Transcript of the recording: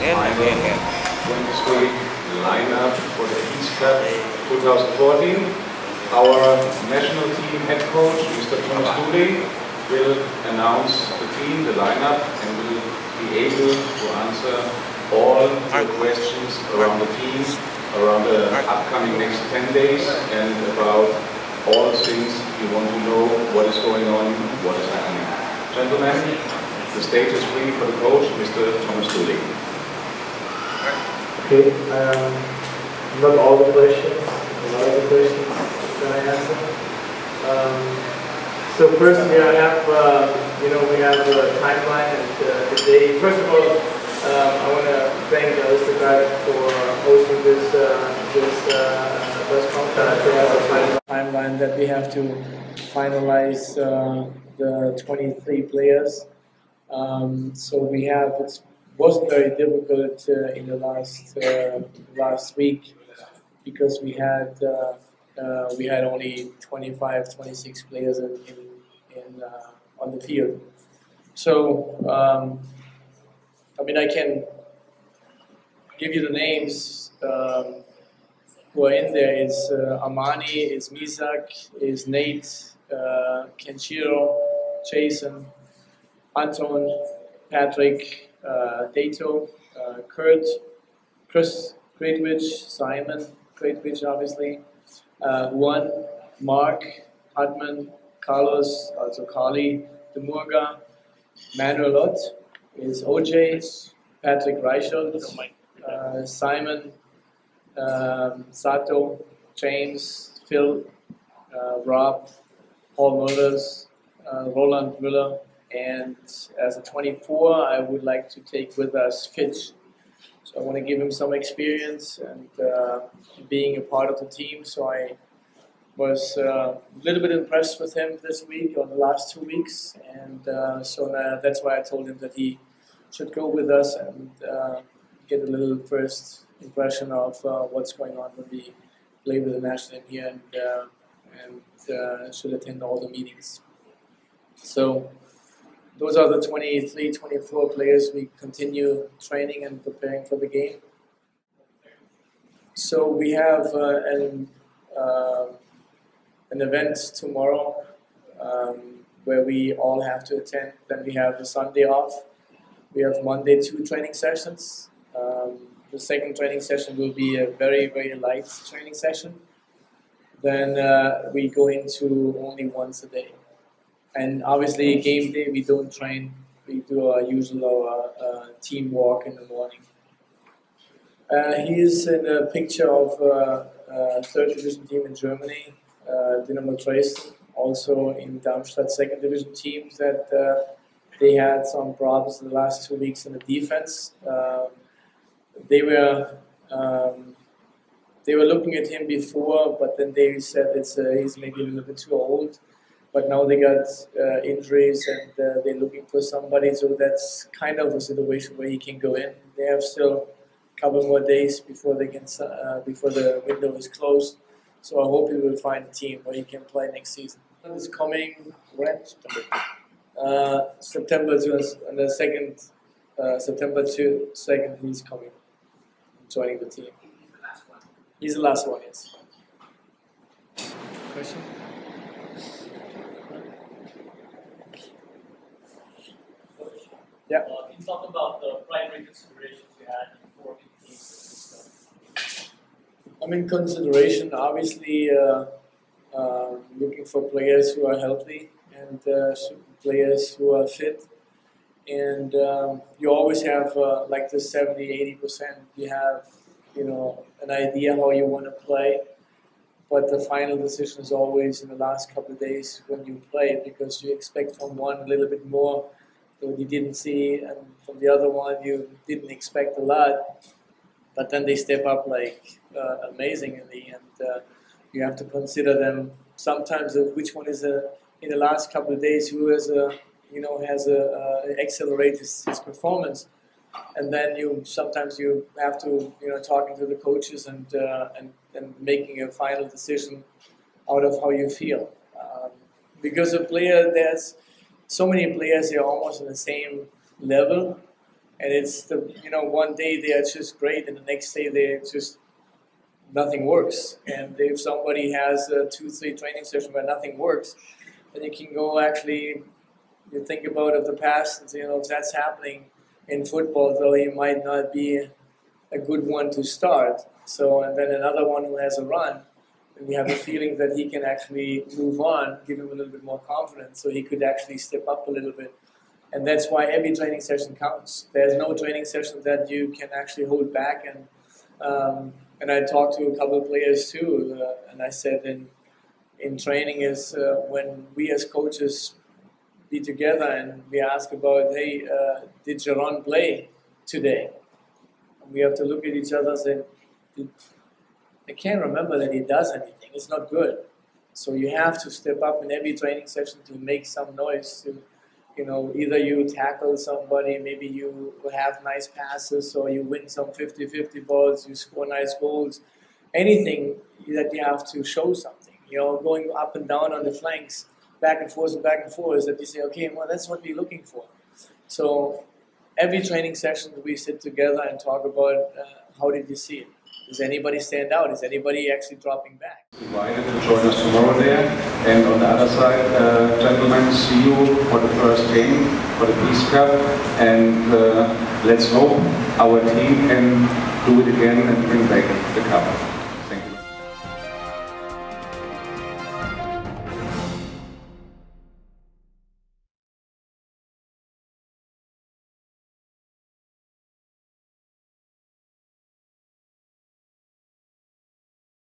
final Wednesday lineup for the East Cup 2014. Our national team head coach, Mr. Thomas Dooley, will announce the team, the lineup, and will be able to answer all the questions around the team, around the upcoming next 10 days, and about all things you want to know, what is going on, what is happening. Gentlemen, the stage is free for the coach, Mr. Thomas Dooley. Okay, not all the questions, a lot of the questions that I answer. So first here I have, we have a timeline and the day. First of all, I want to thank Mr. Guy for hosting this press conference. We have a timeline that we have to finalize the 23 players. So we have, it wasn't very difficult in the last week because we had only 25, 26 players on the field. So I can give you the names who are in there. It's Armani, it's Misak, it's Nate, Kenshiro, Jason, Anton, Patrick, Dato, Kurt, Chris Greatwich, Simon Greatwich, obviously, Juan, Mark, Hartman, Carlos, also Carly, Demurga, Manuel Ott, is OJ, Patrick Reichelt, Simon, Sato, James, Phil, Rob, Paul Mullers, Roland Müller, and as a 24, I would like to take with us Fitch. So I want to give him some experience and being a part of the team. So I was a little bit impressed with him this week or the last 2 weeks, and so that's why I told him that he should go with us and get a little first impression of what's going on when we play with the national team here, and should attend all the meetings. So those are the 23, 24 players. We continue training and preparing for the game. So we have an event tomorrow where we all have to attend. Then we have the Sunday off. We have Monday 2 training sessions. The second training session will be a very, very light training session. Then we go into only once a day. And obviously game day we don't train. We do our usual team walk in the morning. He is in a picture of a third division team in Germany, Dynamo Dresden, also in Darmstadt second division teams that they had some problems in the last 2 weeks in the defense. They were looking at him before, but then they said he's maybe a little bit too old. But now they got injuries and they're looking for somebody, so that's kind of a situation where he can go in. They have still a couple more days before they can before the window is closed. So I hope he will find a team where he can play next season. It's coming when? September 2nd. September 2nd, he's coming, joining the team. He's the last one, yes. Question? Yeah. Can you talk about the primary considerations you had before the team? I mean, consideration, obviously, looking for players who are healthy and players who are fit. And you always have like the 70–80%. You have, an idea how you want to play. But the final decision is always in the last couple of days when you play, because you expect from one a little bit more that you didn't see, and from the other one you didn't expect a lot, but then they step up like amazingly, and you have to consider them sometimes which one is in the last couple of days who has accelerated his performance, and then sometimes you have to talking to the coaches and making a final decision out of how you feel, because a player, there's so many players, they're almost on the same level, And it's the, you know, one day they are just great, and the next day they just nothing works. And if somebody has a 2-3 training session where nothing works, then you can go actually, you think about of the past and say, you know, if that's happening in football, though he might not be a good one to start. So, and then another one who has a run, and we have a feeling that he can actually move on, give him a little bit more confidence, so he could actually step up a little bit. And that's why every training session counts. There's no training session that you can actually hold back. And I talked to a couple of players too, and I said in training is when we as coaches be together and we ask about, hey, did Jaron play today? And we have to look at each other and say, I can't remember that he does anything. It's not good. So you have to step up in every training session to make some noise. To, you know, either you tackle somebody, maybe you have nice passes, or you win some 50-50 balls, you score nice goals. Anything that you have to show something. You know, going up and down on the flanks, back and forth, that you say, okay, well, that's what we're looking for. So every training session we sit together and talk about how did you see it? Does anybody stand out? Is anybody actually dropping back? Invited to join us tomorrow there. And on the other side, gentlemen, see you for the first game, for the Peace Cup. And let's hope our team can do it again and bring back the cup.